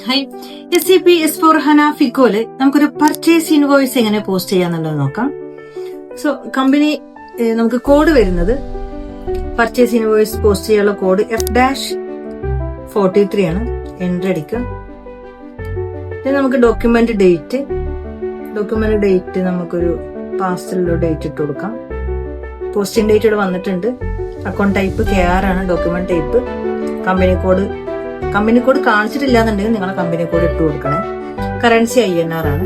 High, SAP S/4HANA ഫിക്കോയില് നമുക്കൊരു purchase invoice എങ്ങനെ post ചെയ്യാന്നുള്ളത് നോക്കാം. സോ കമ്പനി നമുക്ക് കോഡ് വരുന്നത് പർച്ചേസ് ഇൻവോയ്സ് പോസ്റ്റ് ചെയ്യാനുള്ള കോഡ് F-43 ആണ്. എൻട്രി അടിക്കുക. നമുക്ക് ഡോക്യുമെന്റ് ഡേറ്റ് നമുക്കൊരു പാസ്റ്റലിലോ ഡേറ്റ് ഇട്ട് കൊടുക്കാം. പോസ്റ്റിംഗ് ഡേറ്റ് ഇവിടെ വന്നിട്ടുണ്ട്. അക്കൗണ്ട് ടൈപ്പ് KR ആണ്. ഡോക്യുമെന്റ് ടൈപ്പ് കമ്പനി കോഡ് കാണിച്ചിട്ടില്ല എന്നുണ്ടെങ്കിൽ നിങ്ങളെ കമ്പനി കോഡ് ഇട്ട് കൊടുക്കണേ. കറൻസി INR ആണ്.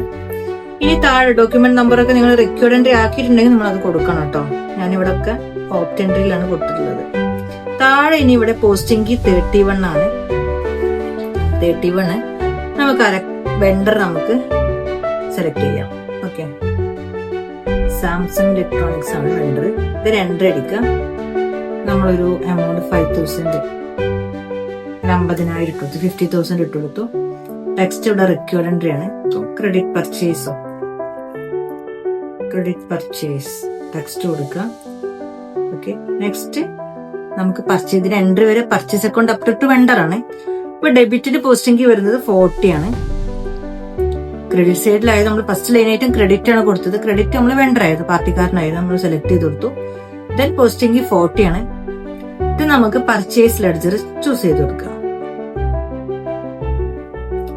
ഇനി താഴെ ഡോക്യുമെന്റ് നമ്പറൊക്കെ നിങ്ങൾ റിക്വയർഡ് എൻട്രി ആക്കിയിട്ടുണ്ടെങ്കിൽ നിങ്ങൾ അത് കൊടുക്കണം കേട്ടോ. ഞാനിവിടെ ഒക്കെ ഓപ്റ്റ് എൻട്രിയിലാണ് കൊടുത്തിട്ടുള്ളത്. താഴെ ഇനി ഇവിടെ പോസ്റ്റിംഗ് കീ 31 ആണ്. 31 നമുക്ക് വെണ്ടർ നമുക്ക് സെലക്ട് ചെയ്യാം. ഓക്കെ, സാംസങ് ഇലക്ട്രോണിക്സ് ആണ് വെണ്ടർ. ഇത് എൻട്രി അടിക്കുക. നമ്മളൊരു എമൗണ്ട് 5,000 50,000 ഇട്ടു, 50,000 ഇട്ട് കൊടുത്തു. ടെക്സ്റ്റ് ഇവിടെ റിക്വയർഡ് എൻട്രി ആണ്. ക്രെഡിറ്റ് പർച്ചേസ് ടെക്സ്റ്റ് കൊടുക്കുക. ഓക്കെ, നെക്സ്റ്റ് നമുക്ക് പർച്ചേസിന് എൻട്രി വരെ purchase account up to vendor ആണ്. ഇപ്പൊ ഡെബിറ്റിന് പോസ്റ്റിംഗ് വരുന്നത് 40 ആണ്. ക്രെഡിറ്റ് സൈഡിലായത് നമ്മൾ ഫസ്റ്റ് ലൈൻ ആയിട്ടും ക്രെഡിറ്റ് ആണ് കൊടുത്തത്. ക്രെഡിറ്റ് നമ്മൾ വെണ്ടർ ആയിരുന്നു, പാർട്ടിക്കാരനായിരുന്നു, നമ്മൾ സെലക്ട് ചെയ്ത് കൊടുത്തു. ദെൻ പോസ്റ്റിംഗ് 40 ആണ്. ഇത് നമുക്ക് പർച്ചേസ് ലെഡ്ജർ ചൂസ് ചെയ്ത് കൊടുക്കുക.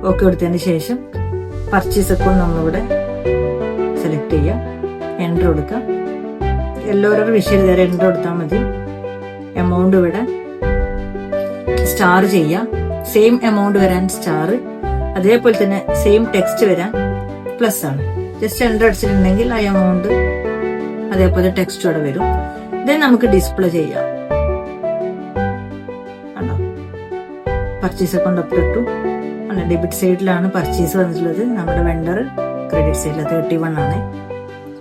ഓക്കെ കൊടുത്തതിന് ശേഷം പർച്ചേസ് അക്കൗണ്ട് നമ്മളിവിടെ സെലക്ട് ചെയ്യുക. എൻട്രി കൊടുക്കുക. എല്ലാവരും വിഷയം തരാം. എൻട്രി കൊടുത്താൽ മതി. എമൗണ്ട് ഇവിടെ സ്റ്റാർ ചെയ്യാം. സെയിം എമൗണ്ട് വരാൻ സ്റ്റാർ, അതേപോലെ തന്നെ സെയിം ടെക്സ്റ്റ് വരാൻ പ്ലസ് ആണ്. ജസ്റ്റ് എൻട്രി അടിച്ചിട്ടുണ്ടെങ്കിൽ ആ എമൗണ്ട് അതേപോലെ ടെക്സ്റ്റ് ഇവിടെ വരും. ദെൻ നമുക്ക് ഡിസ്പ്ലേ ചെയ്യാം. Purchase account up to debit സൈഡിലാണ് പർച്ചേസ് വന്നിട്ടുള്ളത്. നമ്മുടെ വെണ്ടർ ക്രെഡിറ്റ് സൈഡിൽ 31 ആണ്.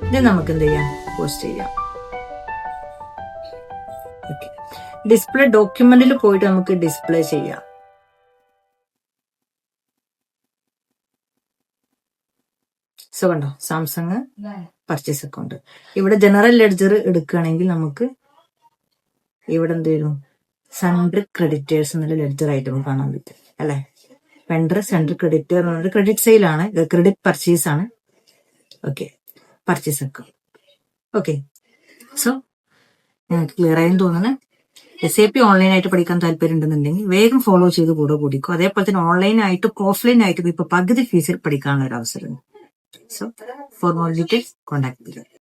ഇത് നമുക്ക് എന്ത് ചെയ്യാം, പോസ്റ്റ് ചെയ്യാം. ഡിസ്പ്ലേ ഡോക്യുമെന്റിൽ പോയിട്ട് നമുക്ക് ഡിസ്പ്ലേ ചെയ്യാം. സോ കണ്ടോ, സാംസങ് പർച്ചേസ് അക്കൗണ്ട്. ഇവിടെ ജനറൽ ലെഡ്ജർ എടുക്കുകയാണെങ്കിൽ നമുക്ക് ഇവിടെ എന്ത് വരും, സെൻട്രൽ ക്രെഡിറ്റേഴ്സ് എന്നുള്ള ലെഡ്ജർ ആയിട്ട് നമുക്ക് കാണാൻ പറ്റും അല്ലെ. വെണ്ടർ സെൻട്രൽ ക്രെഡിറ്റർ എന്ന് പറഞ്ഞിട്ട് ക്രെഡിറ്റ് സെയിൽ ആണ്, ക്രെഡിറ്റ് പർച്ചേസ് ആണ്. Okay, purchase account. Okay, so നിങ്ങൾക്ക് ക്ലിയർ ആയെന്ന് തോന്നുന്നത്. SAP ഓൺലൈനായിട്ട് പഠിക്കാൻ താല്പര്യം ഉണ്ടെന്നുണ്ടെങ്കിൽ വേഗം ഫോളോ ചെയ്ത് കൂടെ കൂടിക്കും. അതേപോലെ തന്നെ ഓൺലൈനായിട്ടും ഓഫ്ലൈൻ ആയിട്ടും ഇപ്പൊ പകുതി ഫീസിൽ പഠിക്കാനുള്ള ഒരു അവസരമുണ്ട്. So for more details contact ചെയ്യുക.